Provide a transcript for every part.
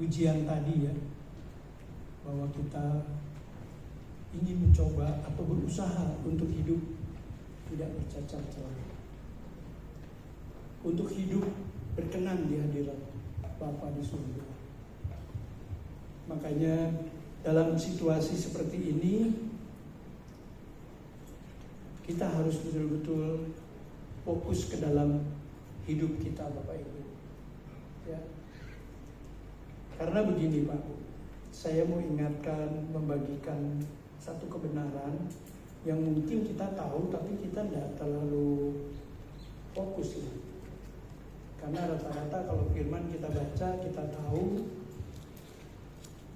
ujian tadi ya, bahwa kita ingin mencoba atau berusaha untuk hidup tidak bercacat celah, untuk hidup berkenan di hadirat Bapa di surga. Makanya dalam situasi seperti ini kita harus betul-betul fokus ke dalam hidup kita, Bapak Ibu. Ya. Karena begini Pak, saya mau ingatkan, membagikan satu kebenaran yang mungkin kita tahu tapi kita tidak terlalu fokus ya. Karena rata-rata kalau firman kita baca, kita tahu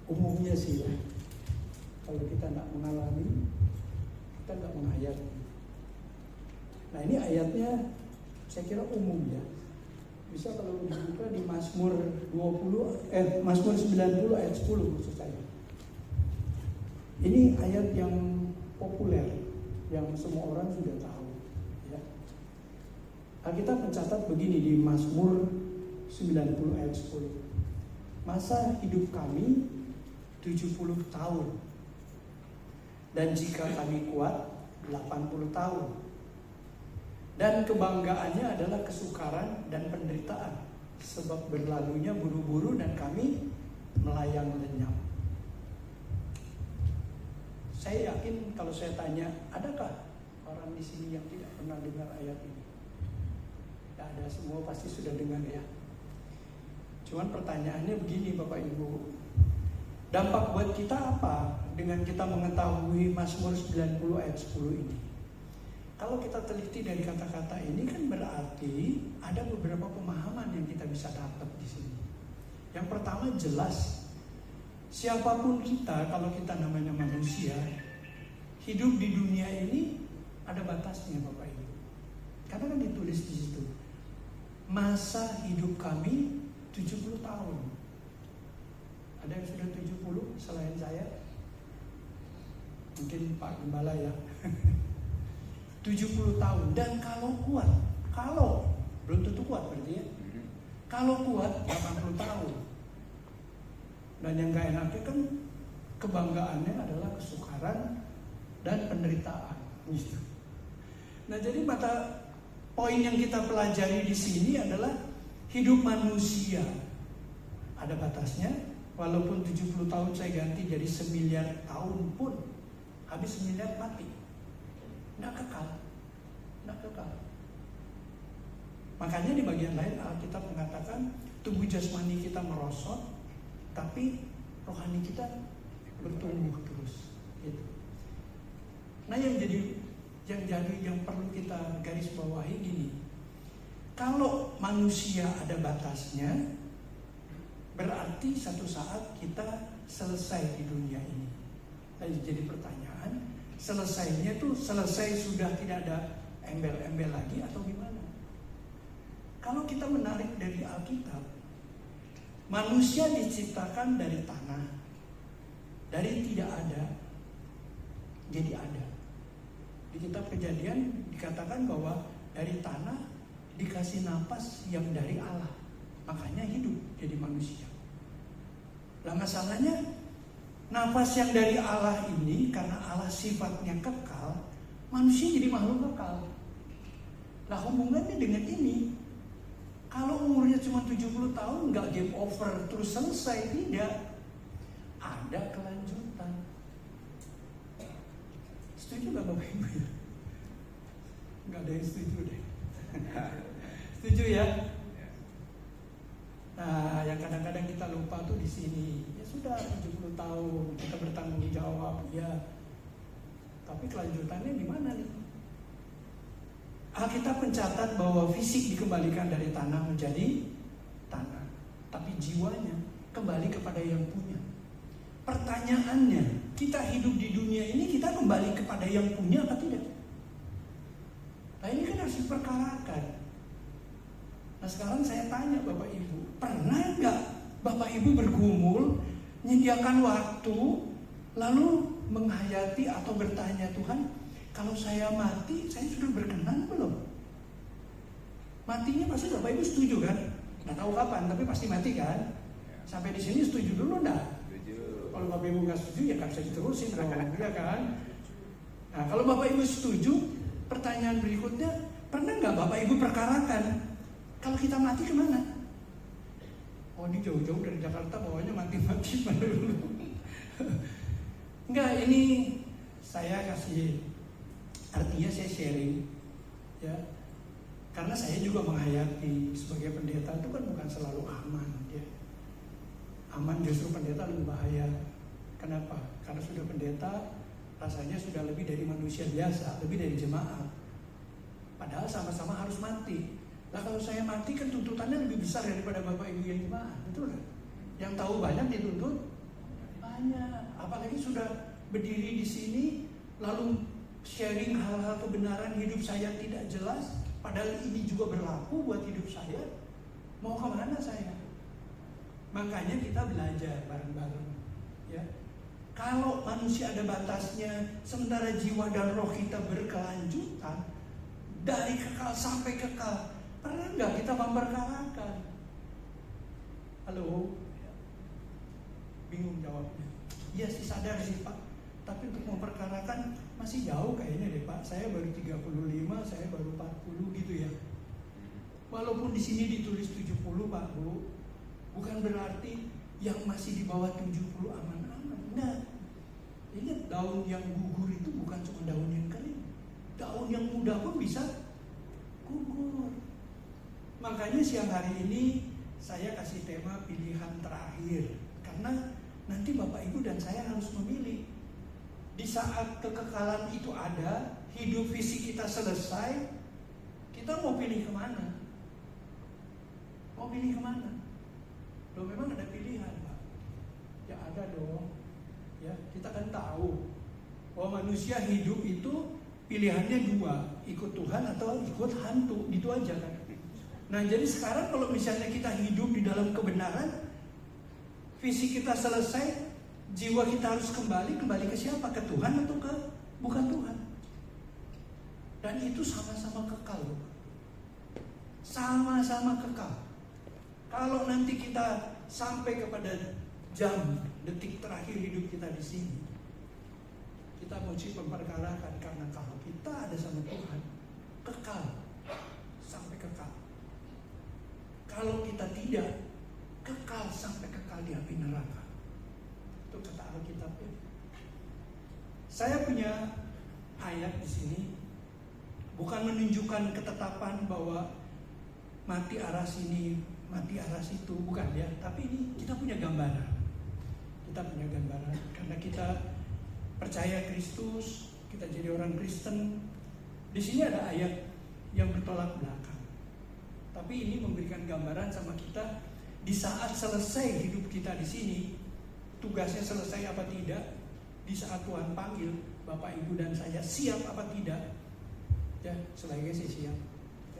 umumnya sih ya. Kalau kita tidak mengalami, kita tidak menghayati. Nah ini ayatnya saya kira umum ya. Bisa kalau dibuka di Mazmur 90 ayat 10 maksud saya. Ini ayat yang populer, yang semua orang sudah tahu ya. Alkitab mencatat begini di Mazmur 90 ayat 10. Masa hidup kami 70 tahun, dan jika kami kuat 80 tahun. Dan kebanggaannya adalah kesukaran dan penderitaan, sebab berlalunya buru-buru dan kami melayang lenyap. Saya yakin kalau saya tanya, adakah orang di sini yang tidak pernah dengar ayat ini? Tidak ada, semua pasti sudah dengar ya. Cuman pertanyaannya begini Bapak Ibu, dampak buat kita apa dengan kita mengetahui Mazmur 90 ayat 10 ini? Kalau kita teliti dari kata-kata ini kan berarti ada beberapa pemahaman yang kita bisa dapat di sini. Yang pertama jelas, siapapun kita, kalau kita namanya manusia, hidup di dunia ini ada batasnya Bapak Ibu. Karena kan ditulis di situ, masa hidup kami 70 tahun. Ada yang sudah 70 selain saya? Mungkin Pak Gembala ya. 70 tahun. Dan kalau kuat, kalau belum tentu kuat berarti ya. Kalau kuat 80 tahun. Dan yang gak enaknya kan kebanggaannya adalah kesukaran dan penderitaan gitu. Nah, jadi poin yang kita pelajari di sini adalah hidup manusia ada batasnya. Walaupun 70 tahun saya ganti jadi 1 miliar tahun pun, habis 1 miliar mati. Tidak kekal. Makanya di bagian lain Alkitab mengatakan tubuh jasmani kita merosot, tapi rohani kita bertumbuh terus. Gitu. Nah yang perlu kita garis bawahi gini, kalau manusia ada batasnya, berarti satu saat kita selesai di dunia ini. Jadi pertanyaan, selesainya tuh selesai sudah tidak ada embel-embel lagi atau gimana? Kalau kita menarik dari Alkitab, manusia diciptakan dari tanah, dari tidak ada jadi ada. Di kitab Kejadian dikatakan bahwa dari tanah dikasih napas yang dari Allah, makanya hidup jadi manusia. Lah masalahnya, nafas yang dari Allah ini karena Allah sifatnya kekal, manusia jadi makhluk kekal. Lah hubungannya dengan ini, kalau umurnya cuma 70 tahun nggak game over terus selesai, tidak. Ada kelanjutan. Setuju nggak Bapak Ibu ya? Nggak ada yang setuju deh. Setuju ya? Nah, yang kadang-kadang kita lupa tuh di sini. Ya sudah 70 tahun kita bertanggung jawab, ya. Tapi kelanjutannya di mana nih? Alkitab mencatat bahwa fisik dikembalikan dari tanah menjadi tanah, tapi jiwanya kembali kepada yang punya. Pertanyaannya, kita hidup di dunia ini kita kembali kepada yang punya atau tidak? Nah ini kan harus diperkarakan. Nah sekarang saya tanya Bapak Ibu, pernah nggak Bapak Ibu bergumul, menyediakan waktu, lalu menghayati atau bertanya, Tuhan, kalau saya mati, saya sudah berkenan belum? Matinya pasti Bapak Ibu setuju kan? Nggak tahu kapan, tapi pasti mati kan? Sampai di sini setuju dulu enggak? Setuju. Kalau Bapak Ibu nggak setuju ya kan saya diterusin dong, ya kan? Nah, kalau Bapak Ibu setuju, pertanyaan berikutnya, pernah nggak Bapak Ibu perkarakan kalau kita mati kemana? Oh, ini jauh-jauh dari Jakarta, bawanya mati-mati dulu. Enggak, ini saya kasih, artinya saya sharing, ya. Karena saya juga menghayati sebagai pendeta itu kan bukan selalu aman, ya. Aman justru pendeta lebih bahaya. Kenapa? Karena sudah pendeta, rasanya sudah lebih dari manusia biasa, lebih dari jemaat. Padahal sama-sama harus mati. Nah, kalau saya mati kan tuntutannya lebih besar daripada Bapak Ibu yang jemaat, betul kan? Yang tahu banyak dituntut banyak. Apalagi sudah berdiri di sini, lalu sharing hal-hal kebenaran hidup saya tidak jelas, padahal ini juga berlaku buat hidup saya. Mau kemana saya? Makanya kita belajar bareng-bareng, ya. Kalau manusia ada batasnya, sementara jiwa dan roh kita berkelanjutan dari kekal sampai kekal, pernah nggak kita memperkarakan? Halo, bingung jawabnya. Iya sih, sadar sih Pak, tapi untuk memperkarakan masih jauh kayaknya deh Pak. Saya baru 35, saya baru 40 gitu ya. Walaupun di sini ditulis 70 Pak Bu, bukan berarti yang masih di bawah 70 aman-aman. Nah, ingat daun yang gugur itu bukan cuma daun yang kering. Daun yang muda pun bisa gugur. Makanya siang hari ini saya kasih tema pilihan terakhir. Karena nanti Bapak Ibu dan saya harus memilih. Di saat kekekalan itu ada, hidup fisik kita selesai, kita mau pilih kemana? Mau pilih kemana? Loh, memang ada pilihan Pak. Ya ada dong. Ya, kita kan tahu bahwa manusia hidup itu pilihannya dua, ikut Tuhan atau ikut hantu, gitu aja kan. Nah, jadi sekarang kalau misalnya kita hidup di dalam kebenaran, fisik kita selesai, jiwa kita harus kembali ke siapa? Ke Tuhan atau ke bukan Tuhan? Dan itu sama-sama kekal, sama-sama kekal. Kalau nanti kita sampai kepada jam detik terakhir hidup kita di sini, kita mesti memperkarakan, karena kalau kita ada sama Tuhan, kekal sampai kekal. Kalau kita tidak, kekal sampai kekal di api neraka. Itu kata Alkitab. Saya punya ayat di sini, bukan menunjukkan ketetapan bahwa mati arah sini, mati arah situ, bukan ya. Tapi ini kita punya gambaran. Kita punya gambaran karena kita percaya Kristus, kita jadi orang Kristen. Di sini ada ayat yang bertolak belakang. Tapi ini memberikan gambaran sama kita di saat selesai hidup kita di sini, tugasnya selesai apa tidak, di saat Tuhan panggil Bapak Ibu dan saya siap apa tidak. Ya, sebagai saya siap.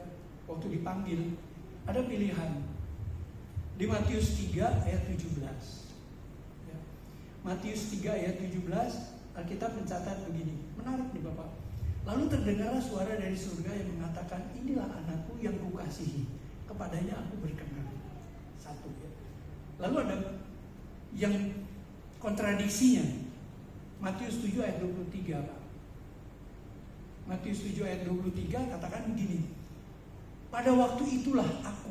Ya, waktu dipanggil ada pilihan. Di Matius 3 ayat 17. Ya. Matius 3 ayat 17, Alkitab mencatat begini. Menarik nih Bapak. Lalu terdengarlah suara dari surga yang mengatakan, inilah anakku yang kukasihi, kepadanya aku berkenan. Satu ya. Lalu ada yang kontradiksinya. Matius 7 ayat 23 Pak. Matius 7 ayat 23 katakan begini. Pada waktu itulah aku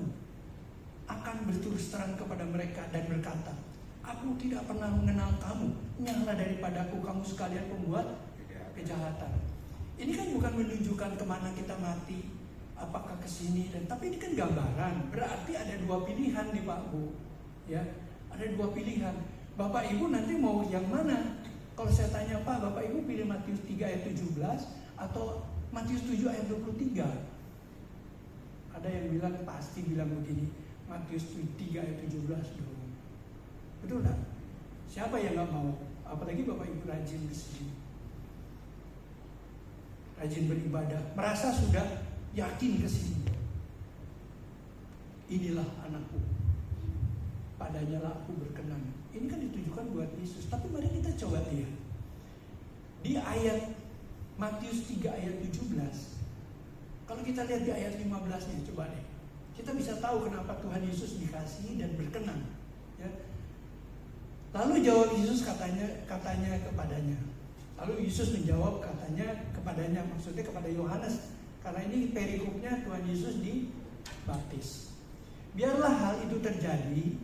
akan berterus terang kepada mereka dan berkata, aku tidak pernah mengenal kamu, nyala daripadaku kamu sekalian pembuat kejahatan. Ini kan bukan menunjukkan kemana kita mati, apakah ke sini, tapi ini kan gambaran. Berarti ada dua pilihan nih Pak Bu. Ya, ada dua pilihan. Bapak Ibu nanti mau yang mana? Kalau saya tanya Pak, Bapak Ibu pilih Matius 3 ayat 17 atau Matius 7 ayat 23? Ada yang bilang, pasti bilang begini, Matius 3 ayat 17 dong. Betul tak? Siapa yang gak mau? Apalagi Bapak Ibu rajin ke sini, rajin beribadah, merasa sudah yakin ke sini. Inilah anakku, padanya lah aku berkenan. Ini kan ditujukan buat Yesus. Tapi mari kita coba lihat di ayat Matius 3 ayat 17. Kalau kita lihat di ayat 15-nya, coba deh, kita bisa tahu kenapa Tuhan Yesus dikasihi dan berkenan. Ya, Lalu jawab Yesus katanya kepadanya. Lalu Yesus menjawab katanya kepadanya, maksudnya kepada Yohanes. Karena ini perikopnya Tuhan Yesus dibaptis. Biarlah hal itu terjadi,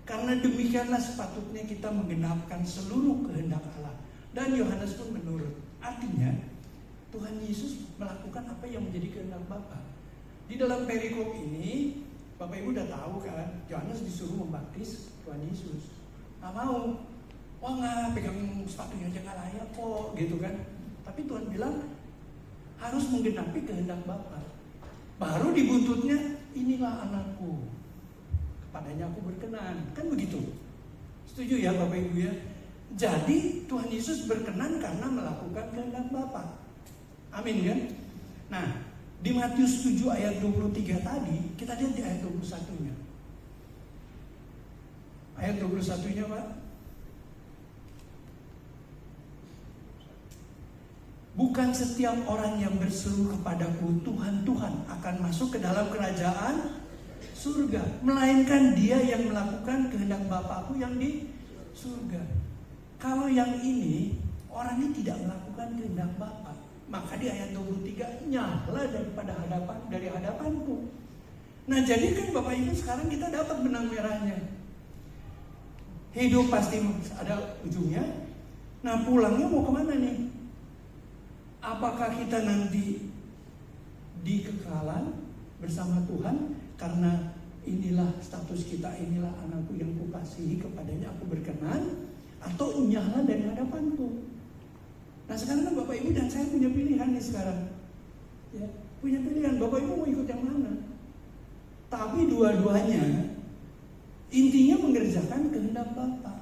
karena demikianlah sepatutnya kita menggenapkan seluruh kehendak Allah. Dan Yohanes pun menurut. Artinya Tuhan Yesus melakukan apa yang menjadi kehendak Bapa. Di dalam perikop ini Bapak Ibu udah tahu kan, Yohanes disuruh membaptis Tuhan Yesus. Nggak mau, wah nggak, pegang sepatunya aja nggak layak kok, gitu kan. Tapi Tuhan bilang harus menggenapi kehendak Bapa. Baru dibuntutnya, inilah anakku, kepadanya aku berkenan, kan begitu. Setuju ya Bapak Ibu ya? Jadi Tuhan Yesus berkenan karena melakukan kehendak Bapa. Amin kan? Nah, di Matius 7 ayat 23 tadi, kita lihat di ayat 21-nya. Ayat 21-nya Pak. Bukan setiap orang yang berseru kepadaku, Tuhan, Tuhan, akan masuk ke dalam kerajaan surga, melainkan dia yang melakukan kehendak Bapakku yang di surga. Kalau yang ini, orang ini tidak melakukan kehendak Bapa, maka di ayat 23, nyala dari hadapanku. Nah jadi kan Bapak Ibu sekarang kita dapat benang merahnya. Hidup pasti ada ujungnya. Nah pulangnya mau kemana nih? Apakah kita nanti di kekalan bersama Tuhan karena inilah status kita, inilah anakku yang kukasihi, kepadanya aku berkenan, atau nyala dari hadapanku? Nah sekarang kan Bapak Ibu dan saya punya pilihan nih sekarang, ya, punya pilihan. Bapak Ibu mau ikut yang mana? Tapi dua-duanya intinya mengerjakan kehendak Bapa.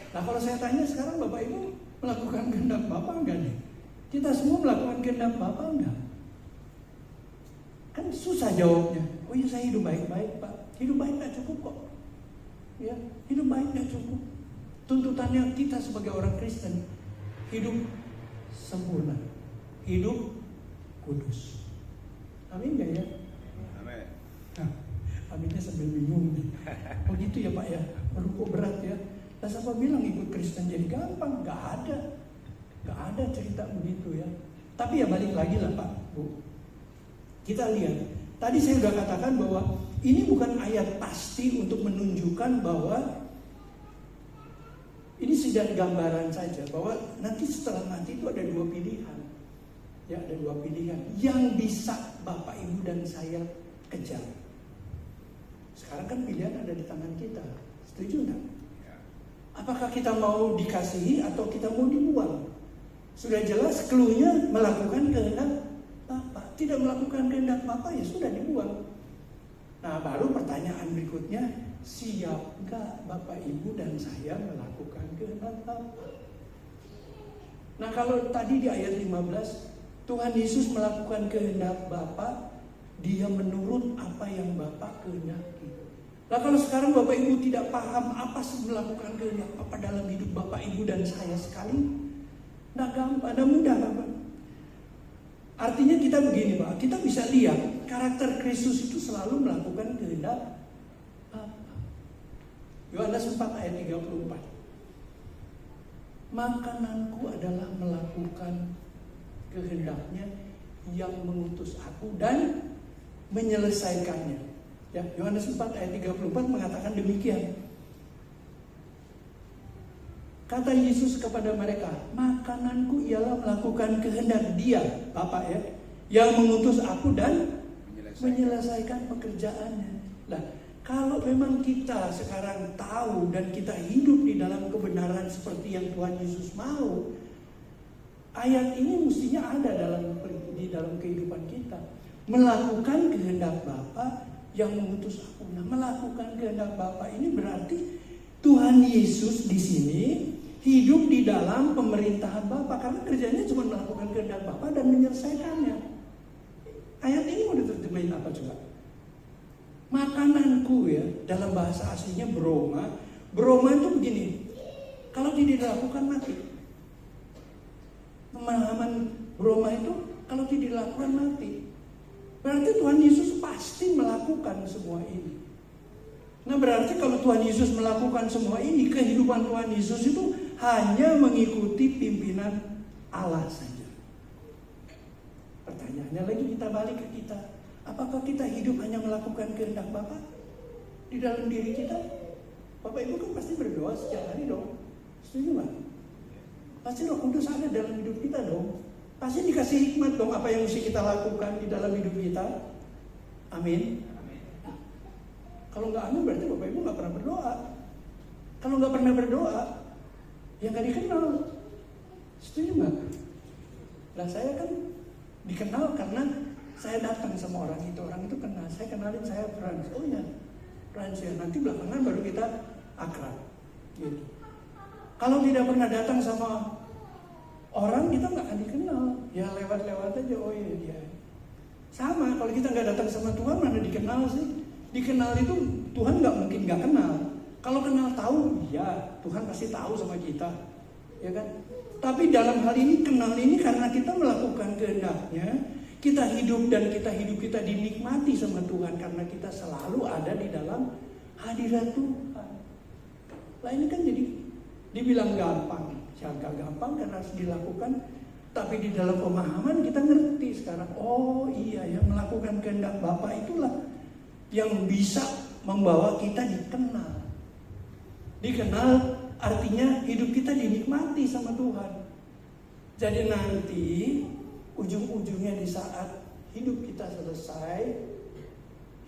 Nah kalau saya tanya sekarang, Bapak Ibu melakukan kehendak Bapa enggak nih? Kita semua melakukan kehendak Bapa enggak? Kan susah jawabnya. Oh iya saya hidup baik-baik Pak. Hidup baik enggak cukup kok. Ya, hidup baik enggak cukup. Tuntutannya kita sebagai orang Kristen, hidup sempurna, hidup kudus. Amin gak ya? Amin. Nah, aminnya sambil bingung nih. Oh gitu ya Pak ya? Aduh kok berat ya? Nah siapa bilang ikut Kristen jadi gampang? Gak ada cerita begitu ya. Tapi ya balik lagi lah Pak, Bu. Kita lihat, tadi saya sudah katakan bahwa ini bukan ayat pasti untuk menunjukkan bahwa ini sudah gambaran saja bahwa nanti setelah mati itu ada dua pilihan. Ya, ada dua pilihan yang bisa Bapak Ibu dan saya kejar. Sekarang kan pilihan ada di tangan kita. Setuju enggak? Apakah kita mau dikasihi atau kita mau dibuang? Sudah jelas clue-nya melakukan kehendak Bapa. Tidak melakukan kehendak Bapa ya sudah dibuang. Nah, baru pertanyaan berikutnya, siap gak Bapak Ibu dan saya melakukan kehendak Bapa? Nah kalau tadi di ayat 15, Tuhan Yesus melakukan kehendak Bapa, dia menurut apa yang Bapa kehendaki. Nah kalau sekarang Bapak Ibu tidak paham apa sih melakukan kehendak Bapa dalam hidup Bapak Ibu dan saya sekali, nah gampang, nah mudah Bapak. Artinya kita begini Pak, kita bisa lihat karakter Kristus itu selalu melakukan kehendak Bapa. Yohanes 4 ayat 34. Makananku adalah melakukan kehendaknya yang mengutus aku dan menyelesaikannya. Ya, Yohanes 4 ayat 34 mengatakan demikian. Kata Yesus kepada mereka, makananku ialah melakukan kehendak Dia, Bapa ya, yang mengutus aku dan menyelesaikan pekerjaannya. Nah, kalau memang kita sekarang tahu dan kita hidup di dalam kebenaran seperti yang Tuhan Yesus mau, ayat ini mestinya ada di dalam kehidupan kita. Melakukan kehendak Bapa yang mengutus aku. Nah, melakukan kehendak Bapa ini berarti Tuhan Yesus di sini hidup di dalam pemerintahan Bapa, karena kerjanya cuma melakukan kehendak Bapa dan menyelesaikannya. Ayat ini mau diterjemahin apa coba? Makananku ya, dalam bahasa aslinya broma. Broma itu begini, kalau tidak dilakukan mati. Pemahaman broma itu kalau tidak dilakukan mati. Berarti Tuhan Yesus pasti melakukan semua ini. Nah berarti kalau Tuhan Yesus melakukan semua ini, kehidupan Tuhan Yesus itu hanya mengikuti pimpinan Allah saja. Pertanyaannya lagi, kita balik ke kita. Apakah kita hidup hanya melakukan kehendak Bapa di dalam diri kita? Bapak Ibu kan pasti berdoa setiap hari dong. Setuju nggak? Pasti Roh Kudus ada dalam hidup kita dong. Pasti dikasih hikmat dong apa yang mesti kita lakukan di dalam hidup kita. Amin. Kalau nggak amin berarti Bapak Ibu nggak pernah berdoa. Kalau nggak pernah berdoa, ya nggak dikenal. Setuju nggak? Nah saya kan dikenal karena saya datang sama orang itu kenal. Saya kenalin, saya Frans. Oh ya, Frans ya. Nanti belakangan baru kita akrab. Gitu. Kalau tidak pernah datang sama orang, kita nggak akan dikenal. Ya lewat-lewat aja. Oh iya dia. Sama. Kalau kita nggak datang sama Tuhan, mana dikenal sih? Dikenal itu Tuhan nggak mungkin nggak kenal. Kalau kenal tahu, ya Tuhan pasti tahu sama kita, ya kan? Tapi dalam hal ini kenal ini karena kita melakukan kehendaknya, kita hidup dan kita dinikmati sama Tuhan karena kita selalu ada di dalam hadirat Tuhan. Lah ini kan jadi dibilang gampang, ya nggak gampang karena harus dilakukan. Tapi di dalam pemahaman kita ngerti sekarang. Oh iya ya, melakukan kehendak Bapa itulah yang bisa membawa kita dikenal. Dikenal artinya hidup kita dinikmati sama Tuhan. Jadi nanti ujung-ujungnya di saat hidup kita selesai,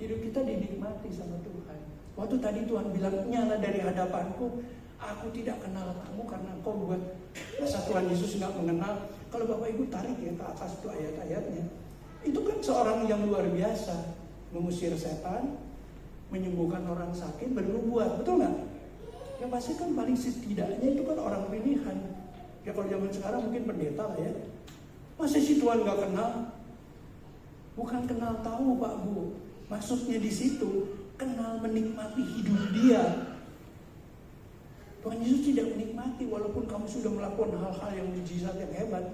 hidup kita dinikmati sama Tuhan. Waktu tadi Tuhan bilang, nyala dari hadapanku, aku tidak kenal kamu karena kau buat masa Tuhan Yesus nggak mengenal. Kalau Bapak Ibu tarik ya ke atas itu ayat-ayatnya, itu kan seorang yang luar biasa. Mengusir setan, menyembuhkan orang sakit, bernubuat, betul nggak? Yang pasti kan paling setidaknya itu kan orang pilihan. Ya kalau zaman sekarang mungkin pendeta lah ya. Masa sih Tuhan nggak kenal? Bukan kenal tahu Pak Bu. Maksudnya di situ kenal menikmati hidup dia. Tuhan Yesus tidak menikmati walaupun kamu sudah melakukan hal-hal yang mujizat yang hebat,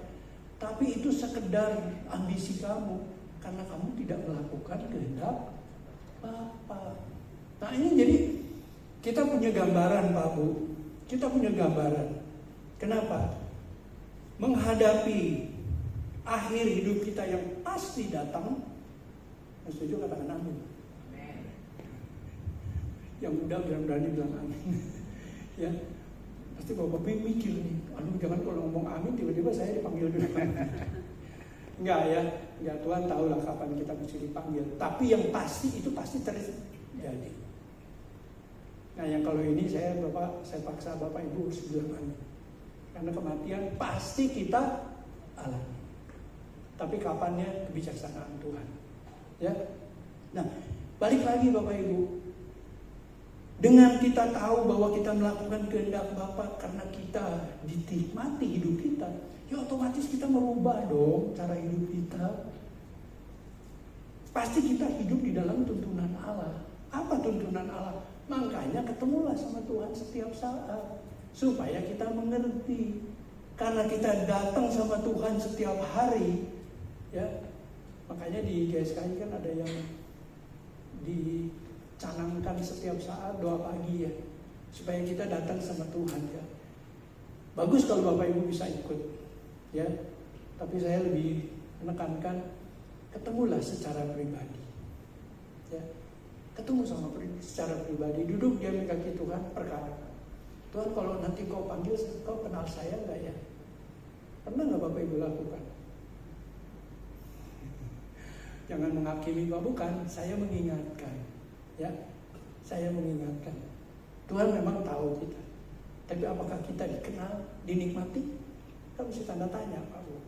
tapi itu sekedar ambisi kamu. Karena kamu tidak melakukan kehendak Bapa. Nah ini jadi kita punya gambaran Pak Bu. Kita punya gambaran. Kenapa? Menghadapi akhir hidup kita yang pasti datang. Setuju katakan amin. Yang muda berani bilang amin. Ya, pasti Bapak mikir nih. Aduh jangan kalau ngomong amin tiba-tiba saya dipanggil dulu. Enggak ya, enggak, Tuhan tahu lah kapan kita mesti dipanggil. Tapi yang pasti itu pasti terjadi. Nah yang kalau ini saya paksa Bapak Ibu harus bilang amin. Karena kematian pasti kita alami. Tapi kapannya kebijaksanaan Tuhan. Ya. Nah balik lagi Bapak Ibu. Dengan kita tahu bahwa kita melakukan kehendak Bapa karena kita dinikmati hidup kita, ya otomatis kita merubah dong cara hidup kita. Pasti kita hidup di dalam tuntunan Allah. Apa tuntunan Allah? Makanya ketemulah sama Tuhan setiap saat supaya kita mengerti. Karena kita datang sama Tuhan setiap hari, ya. Makanya di GSKI kan ada yang dicanangkan setiap saat doa pagi ya, supaya kita datang sama Tuhan ya. Bagus kalau Bapak Ibu bisa ikut, ya. Tapi saya lebih menekankan ketemulah secara pribadi, ya. Ketemu sama secara pribadi, duduk dia di kaki Tuhan, perkarakan. Tuhan kalau nanti kau panggil, kau kenal saya enggak ya? Pernah nggak Bapak Ibu lakukan? Jangan menghakimi Pak, bukan, saya mengingatkan, ya. Saya mengingatkan. Tuhan memang tahu kita, tapi apakah kita dikenal, dinikmati? Kita mesti tanda tanya Pak Bu.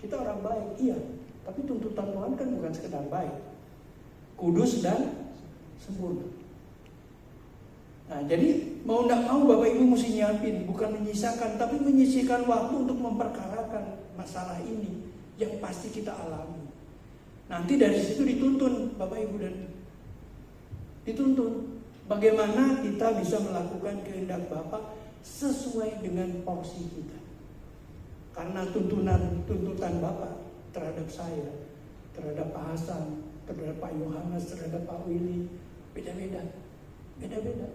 Kita orang baik, iya, tapi tuntutan Tuhan kan bukan sekedar baik, kudus dan sempurna. Nah, jadi mau tidak mau Bapak Ibu mesti nyiapin, bukan menyisakan, tapi menyisihkan waktu untuk memperkarakan masalah ini yang pasti kita alami. Nanti dari situ dituntun Bapak Ibu dan dituntun bagaimana kita bisa melakukan kehendak Bapa sesuai dengan porsi kita. Karena tuntutan Bapa terhadap saya, terhadap Pak Hasan, terhadap Pak Yohanes, terhadap Pak Willy beda-beda. Beda-beda.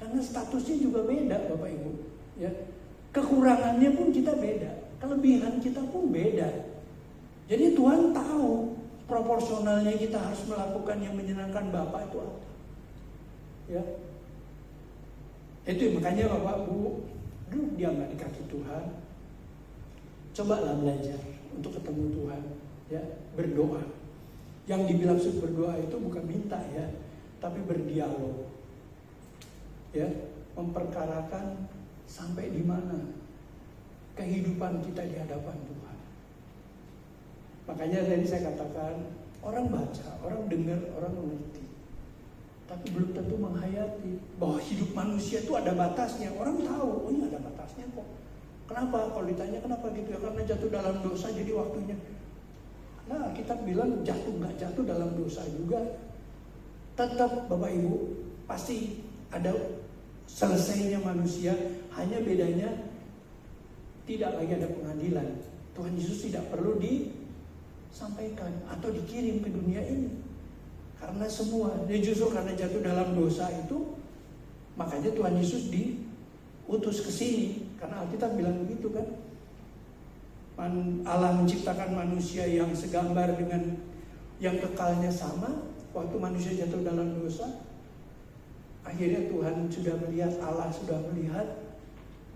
Karena statusnya juga beda Bapak Ibu. Ya. Kekurangannya pun kita beda. Kelebihan kita pun beda. Jadi Tuhan tahu proporsionalnya kita harus melakukan yang menyenangkan Bapa itu apa. Ya. Itu makanya Bapak Bu, duduk diam di kaki Tuhan. Cobalah belajar untuk ketemu Tuhan, ya, berdoa. Yang dibilang berdoa itu bukan minta ya, tapi berdialog. Ya, memperkarakan sampai di mana kehidupan kita di hadapan Tuhan. Makanya tadi saya katakan, orang baca, orang dengar, orang mengerti, tapi belum tentu menghayati bahwa hidup manusia itu ada batasnya. Orang tahu, oh ini ada batasnya kok. Kenapa? Kalau ditanya kenapa gitu ya, karena jatuh dalam dosa jadi waktunya. Nah, kita bilang jatuh nggak jatuh dalam dosa juga, tetap Bapak Ibu pasti ada selesainya manusia. Hanya bedanya tidak lagi ada pengadilan. Tuhan Yesus tidak perlu disampaikan atau dikirim ke dunia ini, karena semua dia justru karena jatuh dalam dosa itu, makanya Tuhan Yesus diutus ke sini. Karena Alkitab bilang begitu kan, Allah menciptakan manusia yang segambar dengan yang kekalnya sama. Waktu manusia jatuh dalam dosa, akhirnya Tuhan sudah melihat, Allah sudah melihat,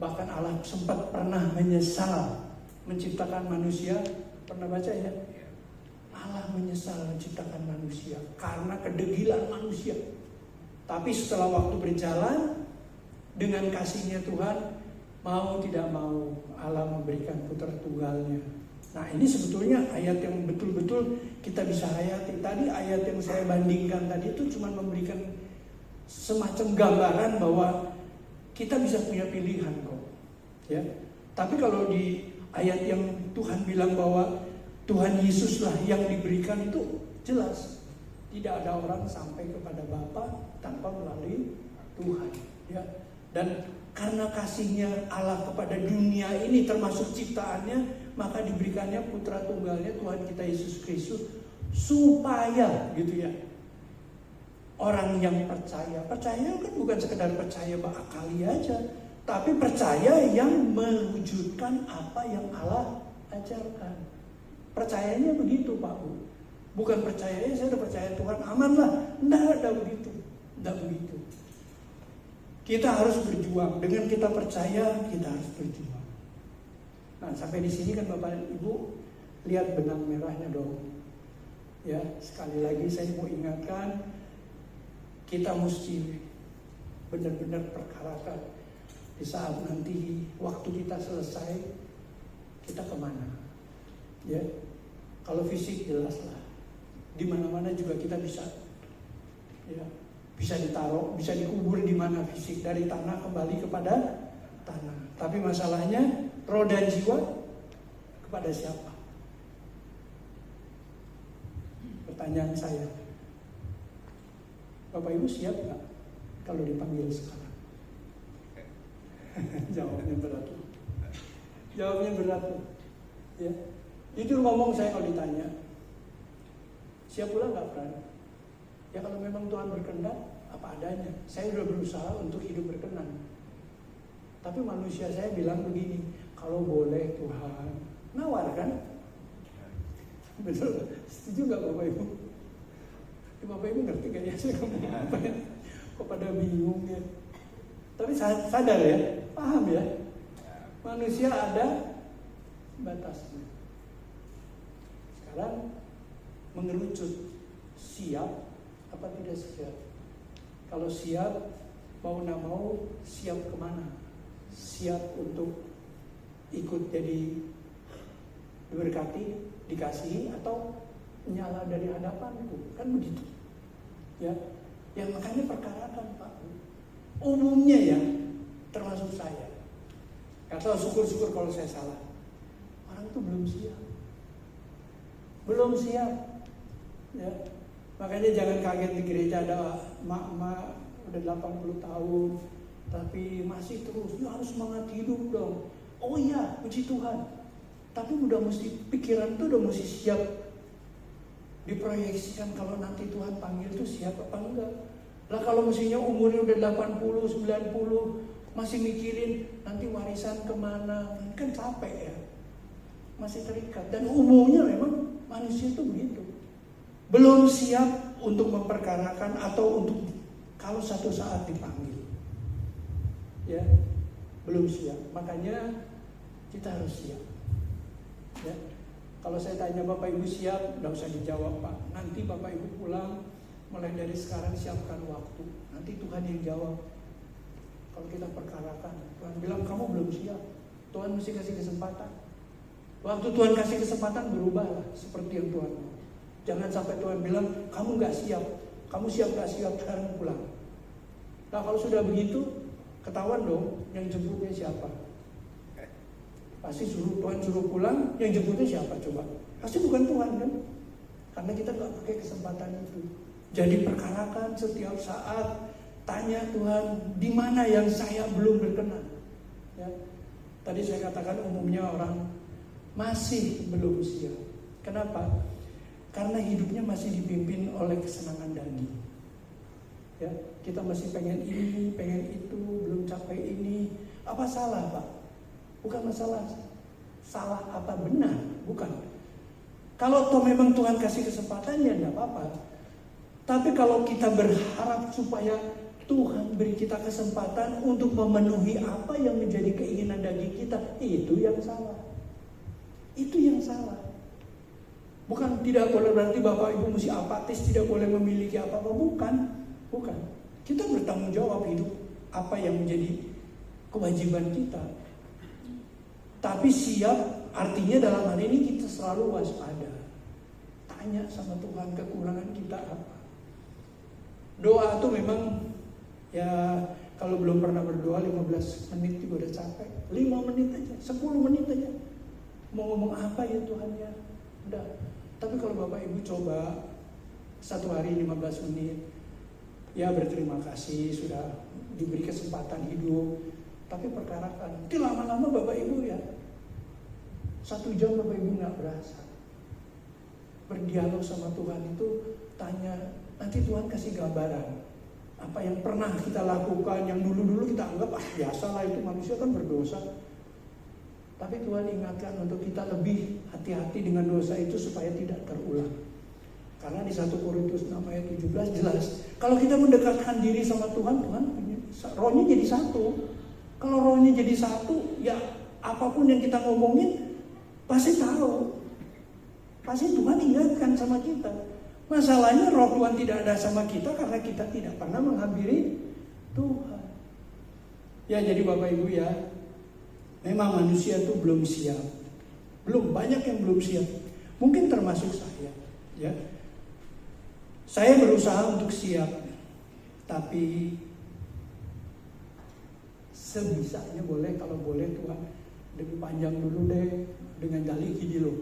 bahkan Allah sempat pernah menyesal menciptakan manusia. Pernah baca ya? Allah menyesal menciptakan manusia karena kedegilan manusia. Tapi setelah waktu berjalan, dengan kasihnya Tuhan, mau tidak mau Allah memberikan putra tunggalnya. Nah, ini sebetulnya ayat yang betul-betul kita bisa hayati. Tadi ayat yang saya bandingkan tadi itu cuma memberikan semacam gambaran bahwa kita bisa punya pilihan kok. Ya. Tapi kalau di ayat yang Tuhan bilang bahwa Tuhan Yesuslah yang diberikan, itu jelas tidak ada orang sampai kepada Bapa tanpa melalui Tuhan. Ya. Dan karena kasihnya Allah kepada dunia ini termasuk ciptaannya, maka diberikannya putra tunggalnya Tuhan kita Yesus Kristus, supaya gitu ya, orang yang percaya kan bukan sekedar percaya akali aja, tapi percaya yang mewujudkan apa yang Allah ajarkan. Percayanya begitu Pak Bu, bukan percayanya saya udah percaya Tuhan aman lah. Enggak begitu. Kita harus berjuang. Dengan kita percaya, kita harus berjuang. Nah, sampai di sini kan Bapak Ibu lihat benang merahnya dong. Ya, sekali lagi saya mau ingatkan, kita mesti benar-benar perkarakan di saat nanti waktu kita selesai, kita kemana? Ya, kalau fisik jelaslah, di mana-mana juga kita bisa, ya, bisa ditaruh, bisa dikubur di mana fisik, dari tanah kembali kepada tanah. Tapi masalahnya roh dan jiwa kepada siapa? Pertanyaan saya, Bapak Ibu siap nggak kalau dipanggil sekarang? Jawabnya berat. Jawabnya berat. Ya, jujur ngomong saya kalau ditanya, siap pula nggak berani? Ya kalau memang Tuhan berkenan, apa adanya. Saya sudah berusaha untuk hidup berkenan. Tapi manusia saya bilang begini, kalau boleh Tuhan, nawar kan? Betul, setuju nggak Bapak Ibu? Bapak Ibu ngerti gak ya saya ngomong apa ya? Kok pada bingung ya? Tapi sadar ya, paham ya? Manusia ada batasnya. Sekarang mengerucut, siap apa tidak siap? Kalau siap, mau nggak mau, siap kemana? Siap untuk ikut jadi diberkati, dikasihi, atau nyala dari hadapanku? Kan begitu. Ya, yang makanya perkarakan Pak. Umumnya ya, termasuk saya. Kata syukur-syukur kalau saya salah. Orang itu belum siap. Ya. Makanya jangan kaget di gereja ada mak-mak udah 80 tahun tapi masih terus, ya harus semangat hidup dong. Oh iya, puji Tuhan. Tapi udah mesti, pikiran tuh udah mesti siap diproyeksikan kalau nanti Tuhan panggil tuh siap apa enggak. Lah kalau mestinya umurnya udah 80, 90, masih mikirin nanti warisan kemana, kan capek ya. Masih terikat. Dan umumnya memang manusia itu begitu. Belum siap untuk memperkarakan atau untuk kalau satu saat dipanggil. Ya, belum siap. Makanya kita harus siap. Ya. Kalau saya tanya Bapak Ibu siap, tidak usah dijawab Pak. Nanti Bapak Ibu pulang, mulai dari sekarang siapkan waktu. Nanti Tuhan yang jawab. Kalau kita perkarakan, Tuhan bilang kamu belum siap. Tuhan mesti kasih kesempatan. Waktu Tuhan kasih kesempatan berubahlah seperti yang Tuhan mau. Jangan sampai Tuhan bilang kamu nggak siap. Kamu siap nggak siap sekarang pulang. Nah kalau sudah begitu, ketahuan dong yang jemputnya siapa. Pasti Tuhan suruh pulang, yang jemputnya siapa coba? Pasti bukan Tuhan kan? Karena kita nggak pakai kesempatan itu. Jadi perkarakan setiap saat, tanya Tuhan, di mana yang saya belum berkenan? Ya. Tadi saya katakan umumnya orang masih belum siap. Kenapa? Karena hidupnya masih dipimpin oleh kesenangan daging. Ya, kita masih pengen ini, pengen itu, belum capai ini. Apa salah Pak? Bukan masalah salah apa benar, bukan. Kalau toh memang Tuhan kasih kesempatan ya enggak apa-apa. Tapi kalau kita berharap supaya Tuhan beri kita kesempatan untuk memenuhi apa yang menjadi keinginan daging kita, itu yang salah. Itu yang salah. Bukan tidak boleh berarti Bapak Ibu mesti apatis, tidak boleh memiliki apa-apa, bukan. Bukan. Kita bertanggung jawab hidup apa yang menjadi kewajiban kita. Tapi siap artinya dalam hal ini kita selalu waspada. Tanya sama Tuhan kekurangan kita apa. Doa itu memang ya kalau belum pernah berdoa 15 menit juga udah capek. 5 menit aja, 10 menit aja. Mau ngomong apa ya Tuhan ya? Udah. Tapi kalau Bapak Ibu coba satu hari 15 menit, ya berterima kasih sudah diberi kesempatan hidup. Tapi perkarakan. Nanti lama-lama Bapak Ibu ya 1 jam Bapak Ibu nggak berasa. Berdialog sama Tuhan itu tanya, nanti Tuhan kasih gambaran. Apa yang pernah kita lakukan, yang dulu-dulu kita anggap biasa lah itu manusia kan berdosa. Tapi Tuhan ingatkan untuk kita lebih hati-hati dengan dosa itu supaya tidak terulang. Karena di 1 Korintus 6 ayat 17 jelas, kalau kita mendekatkan diri sama Tuhan, Tuhan rohnya jadi satu. Kalau rohnya jadi satu, ya apapun yang kita ngomongin pasti tahu. Pasti Tuhan ingatkan sama kita. Masalahnya roh Tuhan tidak ada sama kita karena kita tidak pernah menghampiri Tuhan. Ya jadi Bapak Ibu ya, memang manusia itu belum siap. Belum, banyak yang belum siap. Mungkin termasuk saya. Ya, saya berusaha untuk siap. Tapi sebisanya boleh, kalau boleh Tuhan lebih panjang dulu deh dengan gali gini loh.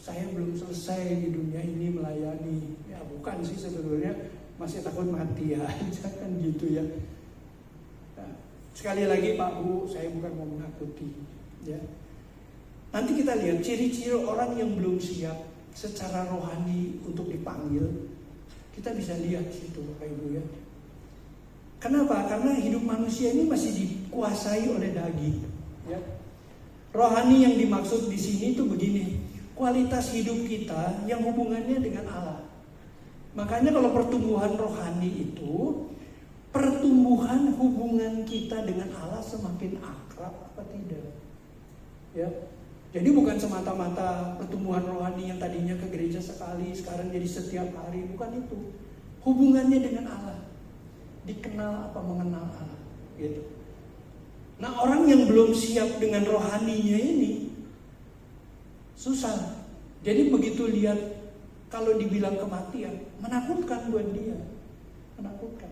Saya belum selesai di dunia ini melayani. Ya bukan sih sebetulnya, masih takut mati ya. Jangan gitu ya. Nah, sekali lagi Pak Bu, saya bukan mau menakuti. Ya. Nanti kita lihat ciri-ciri orang yang belum siap secara rohani untuk dipanggil. Kita bisa lihat situ Bapak Ibu ya. Kenapa? Karena hidup manusia ini masih dikuasai oleh daging. Ya. Rohani yang dimaksud di sini itu begini. Kualitas hidup kita yang hubungannya dengan Allah. Makanya kalau pertumbuhan rohani itu, pertumbuhan hubungan kita dengan Allah semakin akrab apa tidak? Ya. Jadi bukan semata-mata pertumbuhan rohani yang tadinya ke gereja sekali, sekarang jadi setiap hari, bukan itu. Hubungannya dengan Allah. Dikenal apa mengenal Allah, gitu. Nah, orang yang belum siap dengan rohaninya ini susah. Jadi begitu lihat kalau dibilang kematian, menakutkan buat dia. Menakutkan.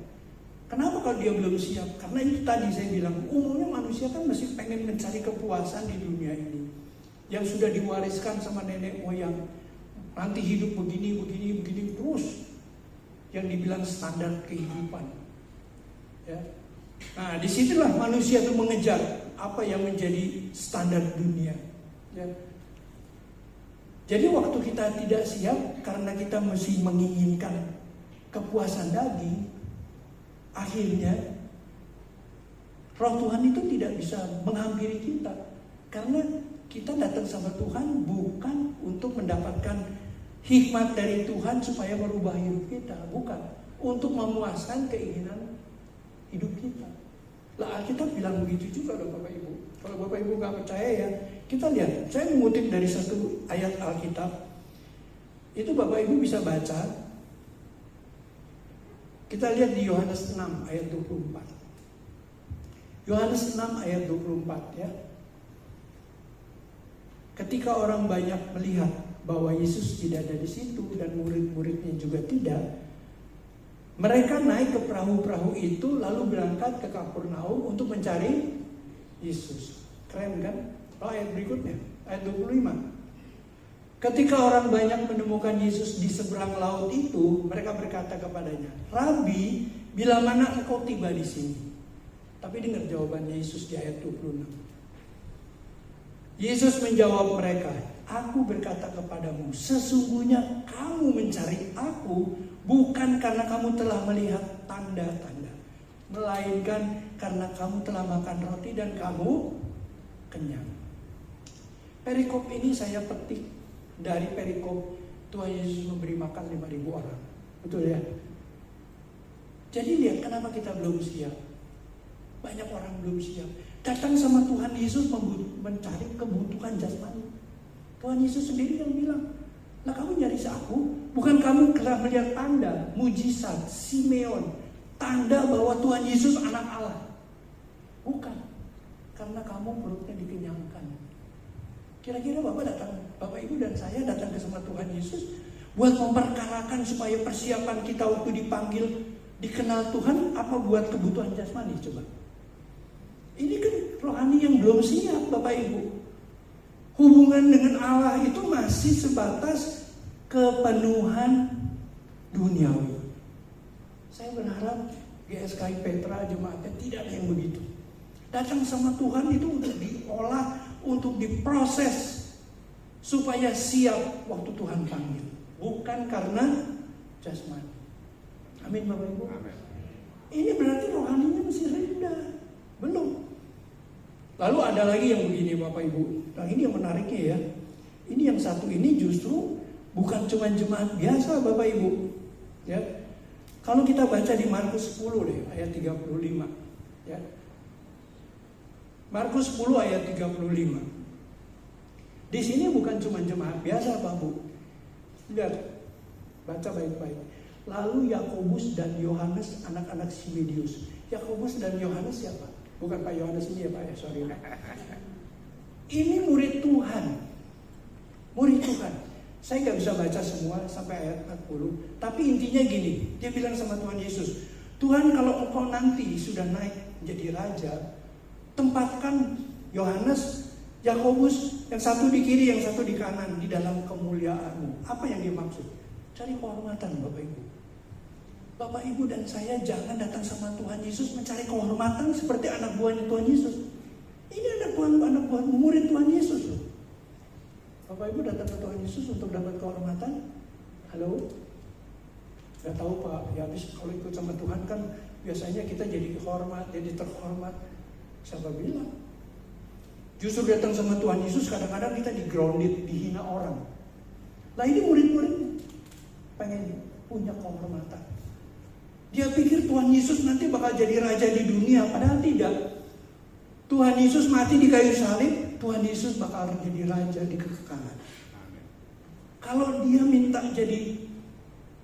Kenapa kalau dia belum siap? Karena itu tadi saya bilang, umumnya manusia kan masih pengen mencari kepuasan di dunia ini. Yang sudah diwariskan sama nenek moyang. Nanti hidup begini, begini, begini terus. Yang dibilang standar kehidupan. Ya. Nah, disitulah manusia itu mengejar apa yang menjadi standar dunia. Ya. Jadi waktu kita tidak siap karena kita masih menginginkan kepuasan daging, akhirnya Roh Tuhan itu tidak bisa menghampiri kita. Karena kita datang sama Tuhan bukan untuk mendapatkan hikmat dari Tuhan supaya merubah hidup kita. Bukan. Untuk memuaskan keinginan hidup kita. Lah Alkitab bilang begitu juga loh Bapak Ibu. Kalau Bapak Ibu gak percaya ya, kita lihat. Saya mengutip dari satu ayat Alkitab. Itu Bapak Ibu bisa baca. Kita lihat di Yohanes 6 ayat 24. Yohanes 6 ayat 24 ya. Ketika orang banyak melihat bahwa Yesus tidak ada di situ dan murid-muridnya juga tidak, mereka naik ke perahu-perahu itu lalu berangkat ke Kapernaum untuk mencari Yesus. Keren kan? Ayat berikutnya, ayat 25. Ketika orang banyak menemukan Yesus di seberang laut itu, mereka berkata kepadanya, "Rabi, bila mana engkau tiba di sini?" Tapi dengar jawabannya Yesus di ayat 26. Yesus menjawab mereka, "Aku berkata kepadamu, sesungguhnya kamu mencari aku bukan karena kamu telah melihat tanda-tanda, melainkan karena kamu telah makan roti dan kamu kenyang." Perikop ini saya petik dari perikop Tuhan Yesus memberi makan 5.000 orang. Betul ya? Jadi lihat kenapa kita belum siap. Banyak orang belum siap. Datang sama Tuhan Yesus mencari kebutuhan jasmani. Tuhan Yesus sendiri yang bilang, "Lah kamu nyari aku, bukan kamu telah melihat tanda, mujizat, Simeon, tanda bahwa Tuhan Yesus anak Allah. Bukan, karena kamu perutnya dikenyangkan." Kira-kira Bapak Ibu dan saya datang ke sama Tuhan Yesus buat memperkarakan supaya persiapan kita waktu dipanggil dikenal Tuhan apa buat kebutuhan jasmani coba. Ini kan rohani yang belum siap Bapak Ibu. Hubungan dengan Allah itu masih sebatas kepenuhan duniawi. Saya berharap GSKI Petra jemaatnya tidak ada yang begitu. Datang sama Tuhan itu untuk diolah, untuk diproses supaya siap waktu Tuhan panggil. Bukan karena jasmani. Amin Bapak Ibu. Amin. Ini berarti rohaninya masih rendah. Belum. Lalu ada lagi yang begini Bapak Ibu. Nah ini yang menariknya ya. Ini yang satu ini justru bukan cuma jemaat biasa Bapak Ibu. Ya. Kalau kita baca di Markus 10 deh ayat 35. Ya. Markus 10 ayat 35. Di sini bukan cuma jemaat biasa Pak Bu. Lihat. Baca baik-baik. Lalu Yakobus dan Yohanes anak-anak Zebedeus. Yakobus dan Yohanes siapa? Bukan Pak Yohanes ini ya Pak ya, sorry. Ini murid Tuhan. Murid Tuhan. Saya nggak bisa baca semua sampai ayat 40. Tapi intinya gini, dia bilang sama Tuhan Yesus, "Tuhan, kalau engkau nanti sudah naik menjadi raja, tempatkan Yohanes, Yakobus, yang satu di kiri, yang satu di kanan, di dalam kemuliaan-Mu." Apa yang dia maksud? Cari kehormatan Bapak Ibu. Bapak Ibu dan saya jangan datang sama Tuhan Yesus mencari kehormatan seperti anak buahnya Tuhan Yesus. Ini anak buah murid Tuhan Yesus loh. Bapak Ibu datang ke Tuhan Yesus untuk dapat kehormatan? Halo? Gak tahu Pak, ya habis kalau ikut sama Tuhan kan biasanya kita jadi hormat, jadi terhormat. Siapa bilang? Justru datang sama Tuhan Yesus kadang-kadang kita di-grounded, dihina orang. Lah ini murid-murid pengen punya kehormatan. Dia pikir Tuhan Yesus nanti bakal jadi raja di dunia, padahal tidak. Tuhan Yesus mati di kayu salib, Tuhan Yesus bakal jadi raja di kekekalan. Kalau dia minta jadi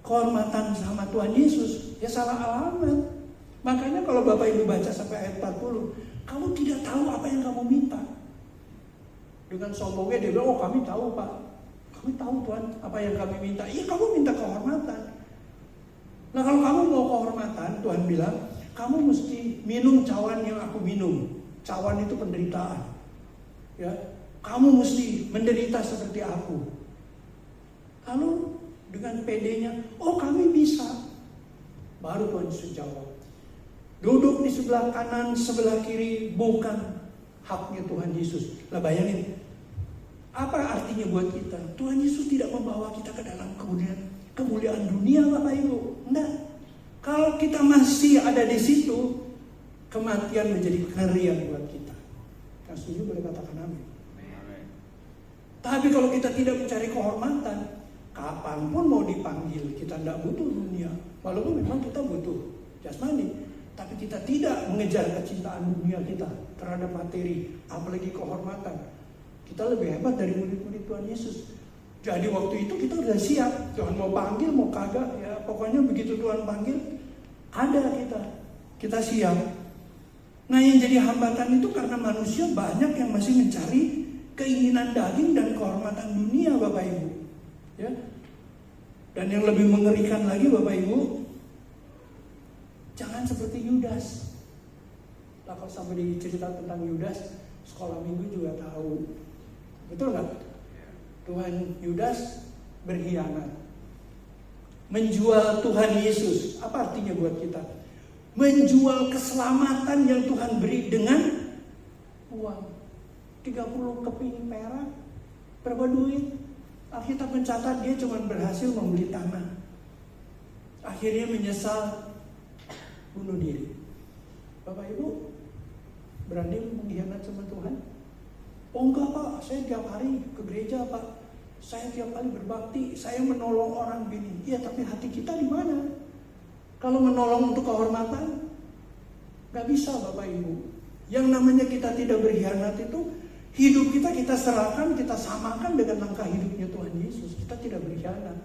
kehormatan sama Tuhan Yesus, ya salah alamat. Makanya kalau Bapak Ibu baca sampai ayat 40, kamu tidak tahu apa yang kamu minta. Dengan sombongnya dia bilang, "Oh kami tahu Pak, kami tahu Tuhan apa yang kami minta." Iya kamu minta kehormatan. Nah kalau kamu mau kehormatan, Tuhan bilang, kamu mesti minum cawan yang aku minum. Cawan itu penderitaan. Ya, kamu mesti menderita seperti aku. Lalu dengan pedenya, "Oh kami bisa." Baru Tuhan Yesus jawab, "Duduk di sebelah kanan, sebelah kiri bukan haknya Tuhan Yesus." Lah bayangin, apa artinya buat kita? Tuhan Yesus tidak membawa kita ke dalam kemuliaan dunia Bapak Ibu. Enggak. Kalau kita masih ada di situ, kematian menjadi kengerian buat kita. Yang setuju boleh katakan amin. Tapi kalau kita tidak mencari kehormatan, kapanpun mau dipanggil, kita tidak butuh dunia. Walaupun memang kita butuh jasmani, tapi kita tidak mengejar kecintaan dunia kita terhadap materi, apalagi kehormatan. Kita lebih hebat dari murid-murid Tuhan Yesus. Jadi waktu itu kita udah siap. Tuhan mau panggil, mau kagak, ya pokoknya begitu Tuhan panggil, ada kita siap. Nah, yang jadi hambatan itu karena manusia banyak yang masih mencari keinginan daging dan kehormatan dunia, Bapak Ibu. Ya. Dan yang lebih mengerikan lagi, Bapak Ibu, jangan seperti Yudas. Nah, kalau sampai dicerita tentang Yudas, sekolah minggu juga tahu. Betul nggak? Tuhan Yudas berkhianat, menjual Tuhan Yesus. Apa artinya buat kita? Menjual keselamatan yang Tuhan beri dengan uang. 30 keping perak, berapa duit? Alkitab mencatat dia cuma berhasil membeli tanah. Akhirnya menyesal, bunuh diri. Bapak Ibu berani mengkhianat sama Tuhan? Oh enggak Pak, saya tiap hari ke gereja Pak. Saya tiap kali berbakti, saya menolong orang gini. Iya, tapi hati kita di mana? Kalau menolong untuk kehormatan, gak bisa Bapak Ibu. Yang namanya kita tidak berkhianat itu, hidup kita serahkan, kita samakan dengan langkah hidupnya Tuhan Yesus. Kita tidak berkhianat.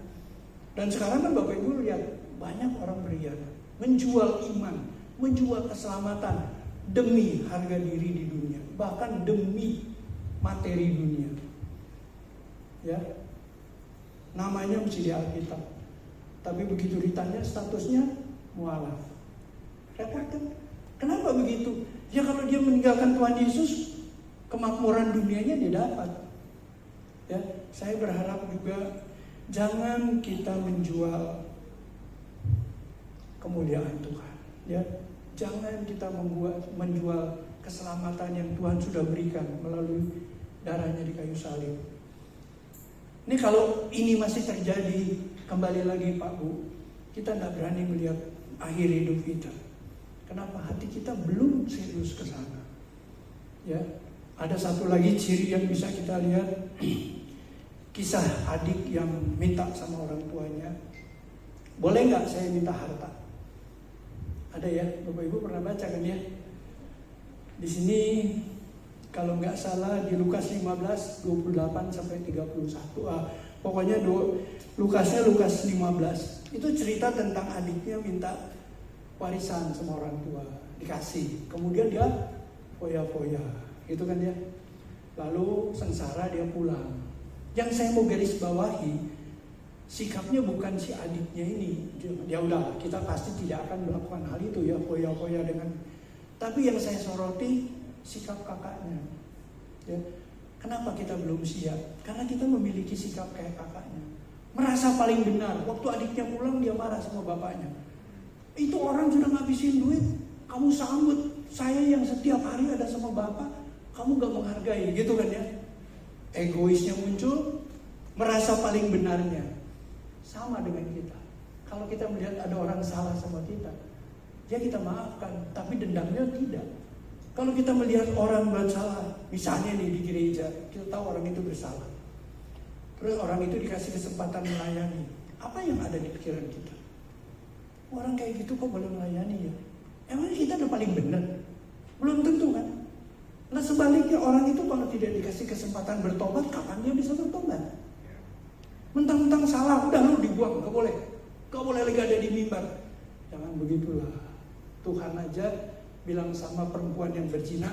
Dan sekarang kan Bapak Ibu lihat, banyak orang berkhianat. Menjual iman, menjual keselamatan demi harga diri di dunia. Bahkan demi materi dunia. Ya, namanya mesti di Alkitab. Tapi begitu ditanya statusnya mualaf. Repot kan? Kenapa begitu? Ya kalau dia meninggalkan Tuhan Yesus, kemakmuran dunianya dia dapat. Ya, saya berharap juga jangan kita menjual kemuliaan Tuhan. Ya, jangan kita menjual keselamatan yang Tuhan sudah berikan melalui darahnya di kayu salib. Ini kalau ini masih terjadi, kembali lagi Pak Bu, kita tidak berani melihat akhir hidup kita. Kenapa? Hati kita belum serius ke sana. Ya, ada satu lagi ciri yang bisa kita lihat, kisah adik yang minta sama orang tuanya, boleh nggak saya minta harta? Ada ya, Bapak Ibu pernah baca kan ya? Di sini kalau nggak salah di Lukas 15 28 sampai 31. Pokoknya Lukas 15. Itu cerita tentang adiknya minta warisan sama orang tua, dikasih. Kemudian dia foya-foya, gitu kan dia. Lalu sengsara dia pulang. Yang saya mau garis bawahi, sikapnya bukan si adiknya ini. Ya udah, kita pasti tidak akan melakukan hal itu ya, foya-foya dengan. Tapi yang saya soroti sikap kakaknya. Ya. Kenapa kita belum siap? Karena kita memiliki sikap kayak kakaknya. Merasa paling benar. Waktu adiknya pulang dia marah sama bapaknya. Itu orang sudah ngabisin duit, kamu sambut. Saya yang setiap hari ada sama bapak, kamu gak menghargai, gitu kan ya. Egoisnya muncul, merasa paling benarnya. Sama dengan kita. Kalau kita melihat ada orang salah sama kita, ya kita maafkan, tapi dendamnya tidak. Kalau kita melihat orang bersalah, misalnya nih di gereja, kita tahu orang itu bersalah. Terus orang itu dikasih kesempatan melayani. Apa yang ada di pikiran kita? Orang kayak gitu kok boleh melayani ya? Emang kita udah paling benar? Belum tentu kan? Nah sebaliknya orang itu kalau tidak dikasih kesempatan bertobat, kapan dia bisa bertobat? Mentang-mentang salah, udah lu dibuang, gak boleh. Gak boleh lagi ada di mimbar. Jangan begitulah. Tuhan aja bilang sama perempuan yang berzina,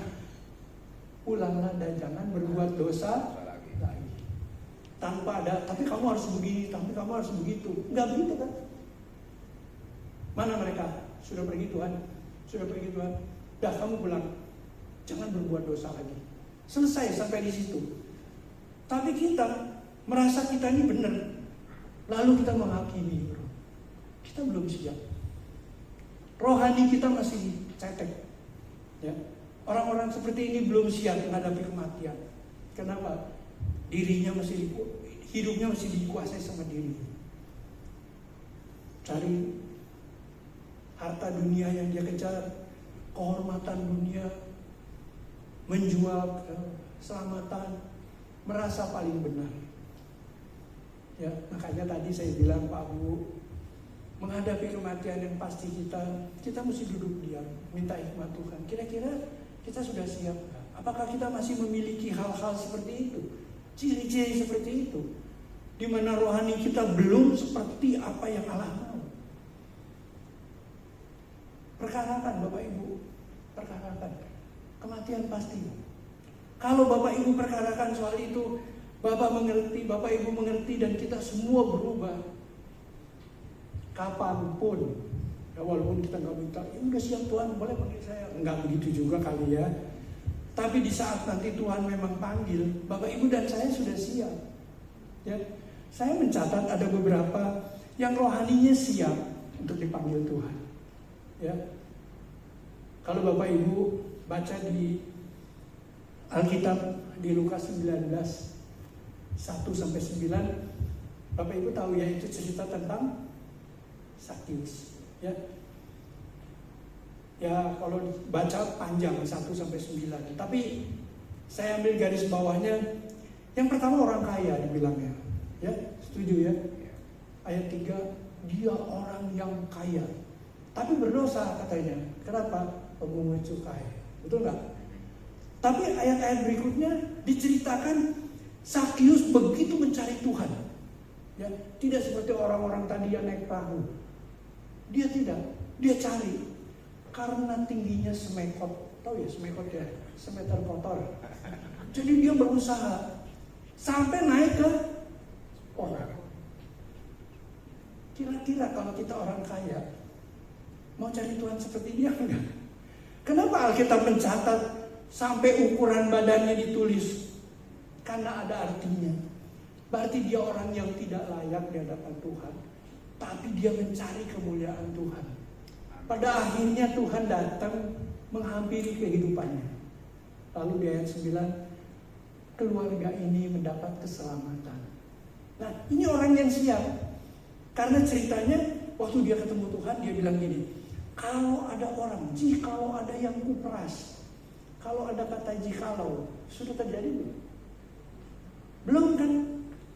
pulanglah dan jangan berbuat dosa lagi. Tanpa ada, tapi kamu harus begini, tapi kamu harus begitu. Enggak begitu kan? Mana mereka? Sudah pergi Tuhan. Sudah pergi Tuhan. Dah kamu pulang. Jangan berbuat dosa lagi. Selesai sampai di situ. Tapi kita merasa kita ini benar. Lalu kita menghakimi. Kita belum siap. Rohani kita masih cetek. Ya. Orang-orang seperti ini belum siap menghadapi kematian. Kenapa? Hidupnya masih dikuasai sama diri. Cari harta dunia yang dia kejar, kehormatan dunia, menjual keselamatan, merasa paling benar. Ya, makanya tadi saya bilang Pak Bu, menghadapi kematian yang pasti kita mesti duduk diam, minta hikmat Tuhan. Kira-kira kita sudah siap gak? Apakah kita masih memiliki hal-hal seperti itu, ciri-ciri seperti itu, di mana rohani kita belum seperti apa yang Allah mau? Perkarakan Bapak Ibu, perkarakan. Kematian pasti. Kalau Bapak Ibu perkarakan soal itu, Bapak mengerti, Bapak Ibu mengerti, dan kita semua berubah. Kapanpun, ya walaupun kita nggak minta, ya udah siap Tuhan, boleh panggil saya. Enggak begitu juga kali ya. Tapi di saat nanti Tuhan memang panggil, Bapak Ibu dan saya sudah siap. Ya, saya mencatat ada beberapa yang rohaninya siap untuk dipanggil Tuhan. Ya, kalau Bapak Ibu baca di Alkitab di Lukas 19 1-9, Bapak Ibu tahu ya, itu cerita tentang Sakius. Ya, kalau baca panjang 1-9, tapi saya ambil garis bawahnya. Yang pertama orang kaya dibilangnya. Ya, setuju ya? Ayat 3, dia orang yang kaya, tapi berdosa katanya. Kenapa? Pemungut cukai. Betul nggak? Tapi ayat-ayat berikutnya diceritakan Sakius begitu mencari Tuhan. Ya, tidak seperti orang-orang tadi yang naik perahu. Dia tidak, dia cari. Karena tingginya semekot, tahu ya semekot ya, semeter kotor. Jadi dia berusaha sampai naik ke orang. Kira-kira kalau kita orang kaya, mau cari Tuhan seperti dia enggak? Kenapa Alkitab mencatat sampai ukuran badannya ditulis? Karena ada artinya. Berarti dia orang yang tidak layak di hadapan Tuhan, tapi dia mencari kemuliaan Tuhan. Pada akhirnya Tuhan datang menghampiri kehidupannya. Lalu di ayat 9, keluarga ini mendapat keselamatan. Nah, ini orang yang siap. Karena ceritanya waktu dia ketemu Tuhan, dia bilang gini, kalau ada orang, jikalau ada yang kuperas, kalau ada kata jikalau, sudah terjadi belum? Belum kan?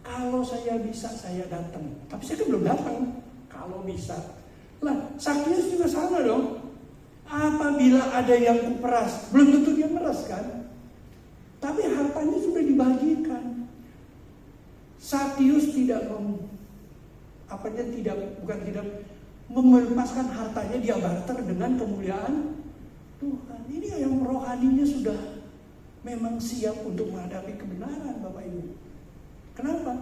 Kalau saya bisa saya datang, tapi saya kan belum datang. Kalau bisa, lah Sakius juga sama dong. Apabila ada yang kuperas, belum tentu dia meras kan? Tapi hartanya sudah dibagikan. Sakius tidak melepaskan hartanya, dia barter dengan kemuliaan Tuhan. Ini yang rohaninya sudah memang siap untuk menghadapi kebenaran, Bapak Ibu. Kenapa?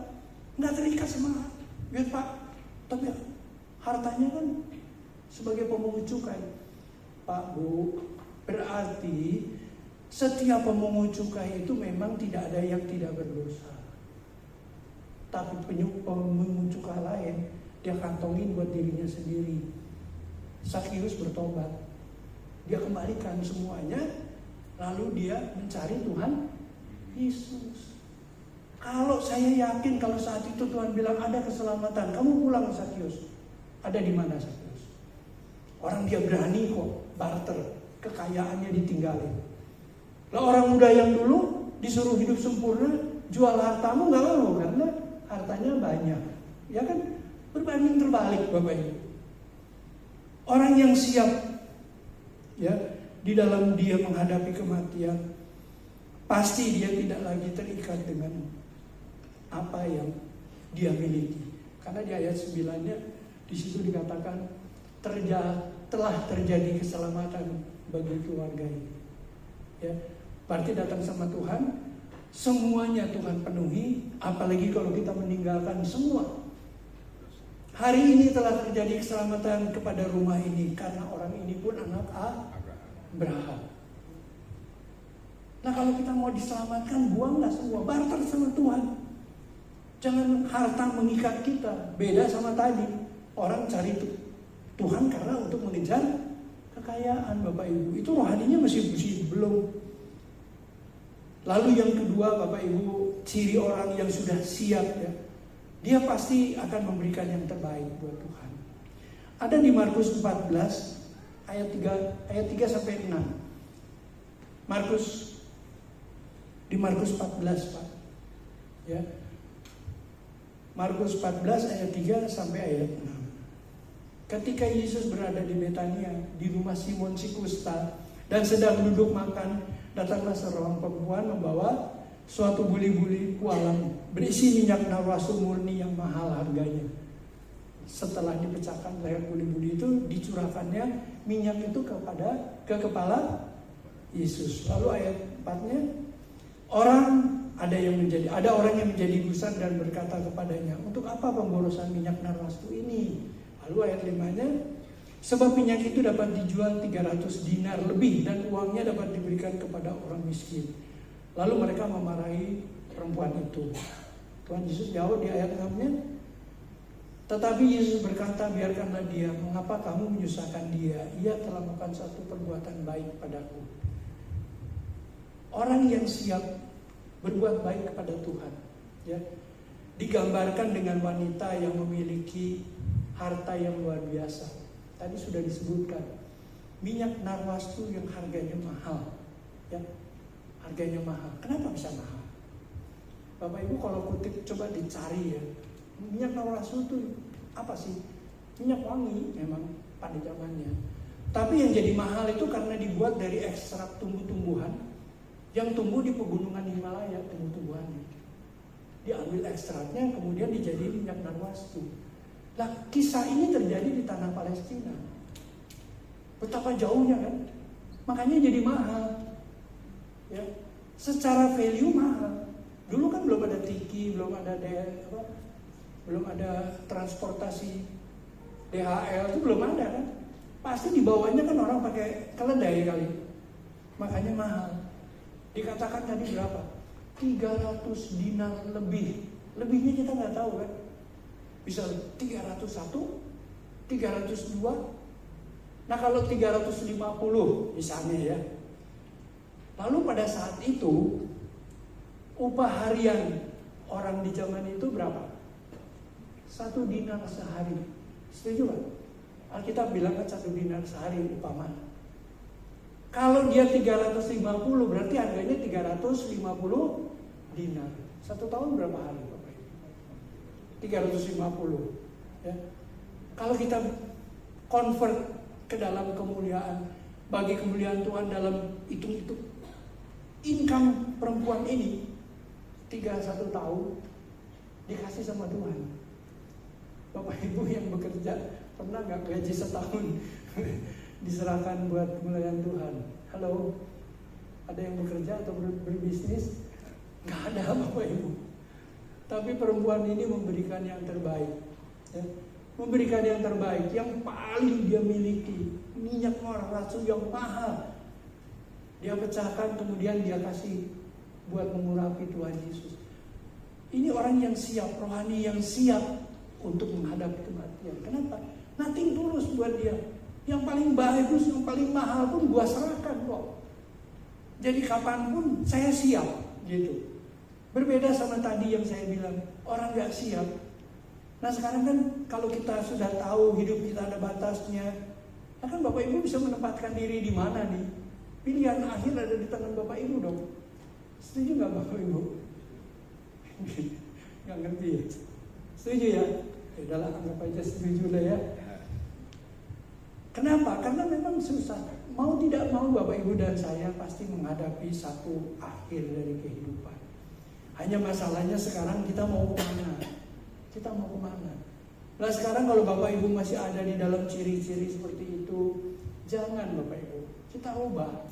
Nggak terikat sama duit Pak, tapi hartanya kan sebagai pemungut cukai. Pak Bu, berarti setiap pemungut cukai itu memang tidak ada yang tidak berdosa. Tapi pemungut cukai lain dia kantongin buat dirinya sendiri. Sakius bertobat, dia kembalikan semuanya, lalu dia mencari Tuhan Yesus. Kalau saya yakin kalau saat itu Tuhan bilang ada keselamatan, kamu pulang Sakius. Ada di mana Sakius? Orang dia berani kok barter, kekayaannya ditinggalin. Lah orang muda yang dulu disuruh hidup sempurna, jual hartamu nggak mau karena hartanya banyak. Ya kan? Berbanding terbalik Bapak Ibu. Orang yang siap ya di dalam dia menghadapi kematian, pasti dia tidak lagi terikat dengan apa yang dia miliki. Karena di ayat 9-nya di situ dikatakan telah terjadi keselamatan bagi keluarga ini. Ya, berarti datang sama Tuhan, semuanya Tuhan penuhi, apalagi kalau kita meninggalkan semua. Hari ini telah terjadi keselamatan kepada rumah ini karena orang ini pun anak Abraham. Nah, kalau kita mau diselamatkan, buanglah semua, barter sama Tuhan. Jangan harta mengikat kita. Beda sama tadi, orang cari Tuhan karena untuk mengejar kekayaan, Bapak Ibu. Itu rohaninya masih belum. Lalu yang kedua, Bapak Ibu, ciri orang yang sudah siap ya, dia pasti akan memberikan yang terbaik buat Tuhan. Ada di Markus 14 ayat 3 sampai 6. Di Markus 14, Pak. Ya. Markus 14 ayat 3 sampai ayat 6. Ketika Yesus berada di Betania, di rumah Simon si Kusta, dan sedang duduk makan, datanglah seorang perempuan membawa suatu buli-buli pualam berisi minyak narwastu murni yang mahal harganya. Setelah dipecahkan leher buli-buli itu, dicurahkannya minyak itu ke kepala Yesus. Lalu ayat 4-nya, ada orang yang menjadi gusar dan berkata kepadanya, untuk apa pemborosan minyak narwastu ini? Lalu ayat 5-nya, sebab minyak itu dapat dijual 300 dinar lebih dan uangnya dapat diberikan kepada orang miskin. Lalu mereka memarahi perempuan itu. Tuhan Yesus jawab di ayat 6-nya, tetapi Yesus berkata, biarkanlah dia, mengapa kamu menyusahkan dia? Ia telah melakukan satu perbuatan baik padaku. Orang yang siap berbuat baik kepada Tuhan, ya, digambarkan dengan wanita yang memiliki harta yang luar biasa. Tadi sudah disebutkan, minyak narwastu yang harganya mahal, ya, harganya mahal. Kenapa bisa mahal? Bapak Ibu kalau kutip coba dicari ya, minyak narwastu itu apa sih? Minyak wangi memang pada zamannya. Tapi yang jadi mahal itu karena dibuat dari ekstrak tumbuh-tumbuhan yang tumbuh di pegunungan Himalaya, tumbuh-tumbuhannya. Diambil ekstraknya kemudian dijadikan minyak narwastu. Nah, kisah ini terjadi di tanah Palestina. Betapa jauhnya kan? Makanya jadi mahal. Ya, secara value mahal. Dulu kan belum ada tiki, belum ada transportasi DHL, itu belum ada kan? Pasti dibawanya kan orang pakai keledai kali. Makanya mahal. Dikatakan tadi berapa? 300 dinar lebih. Lebihnya kita nggak tahu kan? Bisa 301, 302. Nah kalau 350 misalnya ya. Lalu pada saat itu upah harian orang di zaman itu berapa? 1 dinar sehari. Setuju kan? Alkitab bilang kan 1 dinar sehari upah mana? Kalau dia 350 berarti harganya 350 dinar. 1 tahun berapa hari Bapak Ibu? 350 ya. Kalau kita convert ke dalam kemuliaan, bagi kemuliaan Tuhan dalam hitung-hitung income perempuan ini 31 tahun dikasih sama Tuhan. Bapak Ibu yang bekerja pernah gak gaji setahun diserahkan buat kemuliaan Tuhan? Halo, ada yang bekerja atau berbisnis? Gak ada Bapak Ibu. Tapi perempuan ini memberikan yang terbaik, ya. Memberikan yang terbaik, yang paling dia miliki, minyak narwastu yang mahal. Dia pecahkan kemudian dia kasih buat mengurapi Tuhan Yesus. Ini orang yang siap, rohani yang siap untuk menghadapi kematian. Kenapa? Nothing tulus buat dia. Yang paling bagus, yang paling mahal pun gua serahkan kok. Jadi kapanpun saya siap, gitu. Berbeda sama tadi yang saya bilang, orang gak siap. Nah sekarang kan kalau kita sudah tahu hidup kita ada batasnya, kan Bapak Ibu bisa menempatkan diri di mana nih? Pilihan akhir ada di tangan Bapak Ibu dong. Setuju gak Bapak Ibu? Gak ngerti ya? Setuju ya? Ya udahlah, anggap aja setuju lah ya. Kenapa? Karena memang susah. Mau tidak mau Bapak Ibu dan saya pasti menghadapi satu akhir dari kehidupan. Hanya masalahnya sekarang kita mau kemana? Kita mau kemana? Nah sekarang kalau Bapak Ibu masih ada di dalam ciri-ciri seperti itu, jangan Bapak Ibu, kita ubah.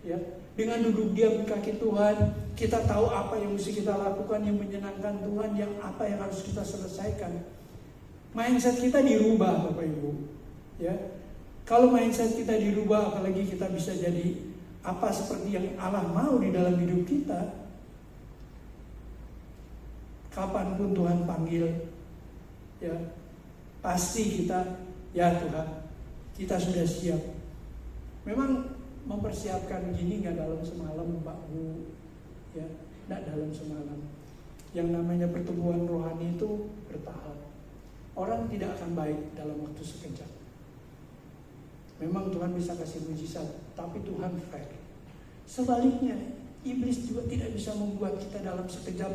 Ya, dengan duduk diam di kaki Tuhan, kita tahu apa yang mesti kita lakukan yang menyenangkan Tuhan, yang apa yang harus kita selesaikan. Mindset kita dirubah Bapak Ibu. Ya, kalau mindset kita dirubah, apalagi kita bisa jadi apa seperti yang Allah mau di dalam hidup kita. Kapanpun Tuhan panggil, ya pasti kita, ya Tuhan, kita sudah siap. Memang mempersiapkan gini nggak dalam semalam Pak Bu, ya, nggak dalam semalam. Yang namanya pertumbuhan rohani itu bertahap. Orang tidak akan baik dalam waktu sekejap. Memang Tuhan bisa kasih mujizat, tapi Tuhan fair. Sebaliknya, iblis juga tidak bisa membuat kita dalam sekejap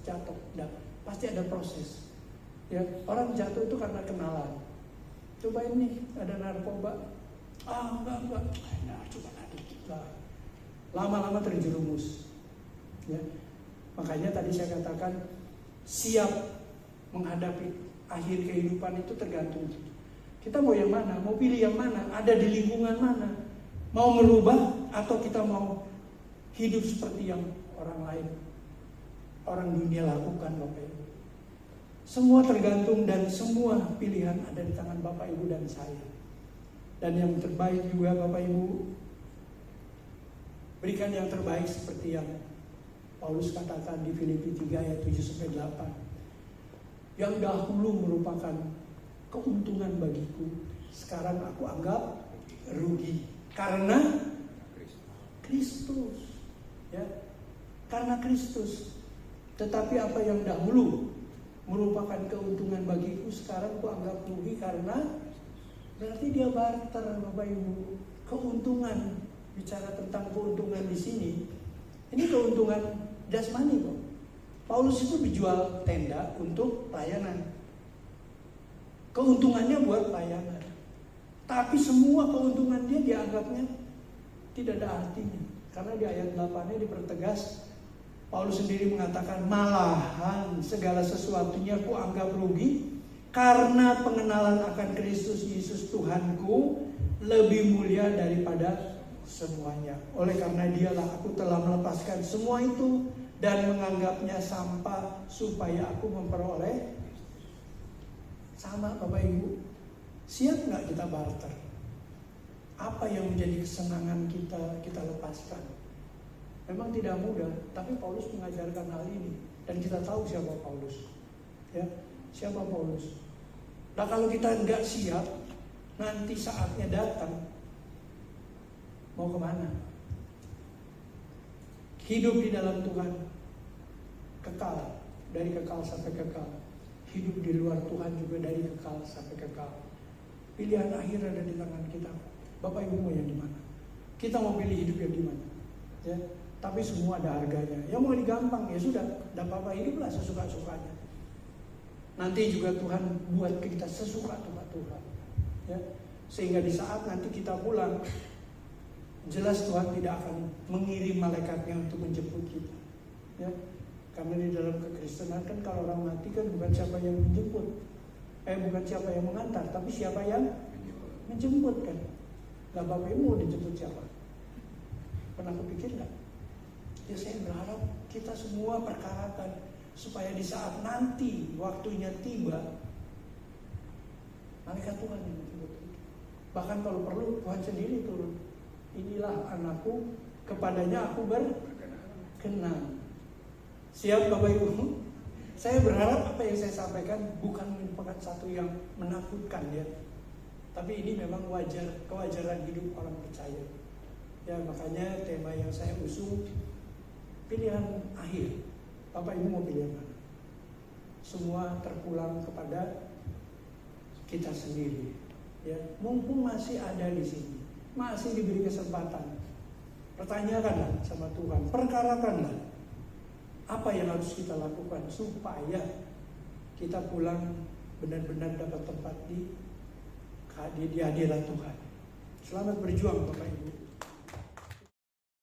jatuh. Nah, pasti ada proses. Ya, orang jatuh itu karena kenalan. Coba ini ada narkoba. Enggak. Nah, coba dikit lah. Lama-lama terjerumus. Ya. Makanya tadi saya katakan siap menghadapi akhir kehidupan itu tergantung. Kita mau yang mana? Mau pilih yang mana? Ada di lingkungan mana? Mau merubah atau kita mau hidup seperti yang orang lain, orang dunia lakukan, Bapak Ibu? Semua tergantung dan semua pilihan ada di tangan Bapak Ibu dan saya. Dan yang terbaik juga Bapak Ibu, berikan yang terbaik seperti yang Paulus katakan di Filipi 3 ayat 7-8. Yang dahulu merupakan keuntungan bagiku, sekarang aku anggap rugi karena Kristus. Ya, karena Kristus. Tetapi apa yang dahulu merupakan keuntungan bagiku, sekarang aku anggap rugi karena, berarti dia barter, Bapak Ibu. Keuntungan, bicara tentang keuntungan di sini, ini keuntungan jasmani kok. Paulus itu dijual tenda untuk pelayanan. Keuntungannya buat pelayanan. Tapi semua keuntungan dia dianggapnya tidak ada artinya. Karena di ayat 8-nya dipertegas, Paulus sendiri mengatakan, malahan segala sesuatunya ku anggap rugi karena pengenalan akan Kristus Yesus Tuhanku lebih mulia daripada semuanya. Oleh karena dialah aku telah melepaskan semua itu dan menganggapnya sampah supaya aku memperoleh. Sama Bapak Ibu, siap nggak kita barter? Apa yang menjadi kesenangan kita lepaskan? Memang tidak mudah, tapi Paulus mengajarkan hal ini. Dan kita tahu siapa Paulus. Ya, siapa Paulus. Nah kalau kita nggak siap, nanti saatnya datang, mau kemana? Hidup di dalam Tuhan kekal, dari kekal sampai kekal. Hidup di luar Tuhan juga dari kekal sampai kekal. Pilihan akhir ada di tangan kita. Bapak Ibu mau yang di mana? Kita mau pilih hidup yang di mana? Ya, tapi semua ada harganya. Yang mau digampang ya sudah, tidak apa-apa, hiduplah sesuka-sukanya. Nanti juga Tuhan buat kita sesuka-suka Tuhan. Ya, sehingga di saat nanti kita pulang, jelas Tuhan tidak akan mengirim malaikatnya untuk menjemput kita. Ya. Karena di dalam kekristenan kan kalau orang mati kan bukan siapa yang menjemput, bukan siapa yang mengantar, tapi siapa yang menjemput kan. Nah Bapak Ibu mau dijemput siapa? Pernah kepikir nggak? Ya saya berharap kita semua perkarakan supaya di saat nanti waktunya tiba, malaikat Tuhan yang menjemput. Bahkan kalau perlu Tuhan sendiri turun. Inilah anakku, kepadanya aku berkenan. Siap Bapak Ibu? Saya berharap apa yang saya sampaikan bukan merupakan satu yang menakutkan ya. Tapi ini memang kewajaran hidup orang percaya. Ya makanya tema yang saya usung, pilihan akhir. Bapak Ibu mau pilih yang mana? Semua terpulang kepada kita sendiri. Ya, mumpung masih ada di sini, masih diberi kesempatan. Pertanyakanlah sama Tuhan, perkarakanlah. Apa yang harus kita lakukan supaya kita pulang benar-benar dapat tempat di hadirat Tuhan. Selamat berjuang Bapak Ibu.